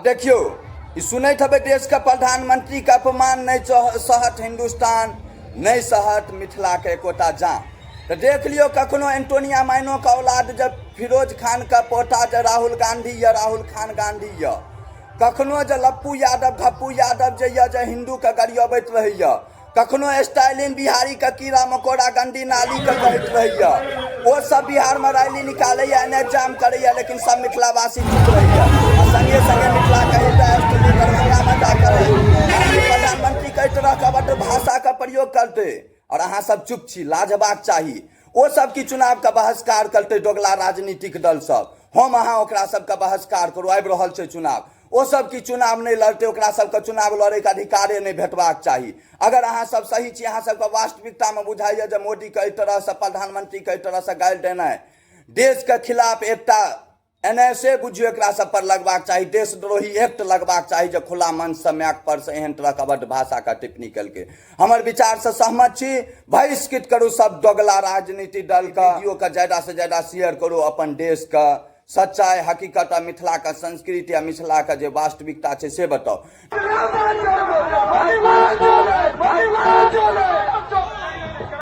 देखियो सुनते हे देश का प्रधानमंत्री का अपमान नहीं सहत हिंदुस्तान, नहीं सहत मिथिला के एकोटा जा। तो देख लियो कखनो एंटोनिया माइनो का औलाद जब फिरोज खान का पोता जो राहुल गांधी या राहुल खान गांधी या, कखनो जो लप्पू यादव घप्पू यादव जो हिंदू का गरियाबैत रहिए, कखनो स्टालिन बिहारी का कीड़ा मकोड़ा गंदी नाली का कहत रहिए, वो सब बिहार में रैली निकाले एग्जाम करे, लेकिन सब मिथिलावासी चुप रहिए। संगे संगे मिथिला के दरभंगा में जाकर प्रधानमंत्री कई तरह का बड़ भाषा का प्रयोग करते और अहाँ सब चुप छी, लाजबाक चाहिए। वो सब की चुनाव का बहिष्कार करते दोगला राजनीतिक दल सब, हम अहाँ ओकरा सबका बहिष्कार करो। आबि रहल छै चुनाव, वो सब की चुनाव नहीं लड़ते, ओकरा सबके चुनाव लड़े के अधिकारे नहीं भेटबाक चाहिए। अगर अहाँ सब सही छी, अहाँ सबके वास्तविकता में बुझाइए जे मोदी के तरह से प्रधानमंत्री के तरह से गाली देना देश के खिलाफ एकटा एनएसए बुझियो एकरा सब पर लगबाक चाहिए, देशद्रोही एक्ट लगबाक चाहिए जो खुला मंच से मैक पर से एहन तरह का बड़ भाषा का टिप्पणी करके। हमर विचार से सहमत छी, बहिष्कृत करू सब दोगला राजनीति दल का, वीडियो का ज्यादा से ज्यादा शेयर करो, अपन देश का सच्चाई हकीकत आ मिथिला का संस्कृति आ मिथिला का जो वास्तविकता है से बताओ।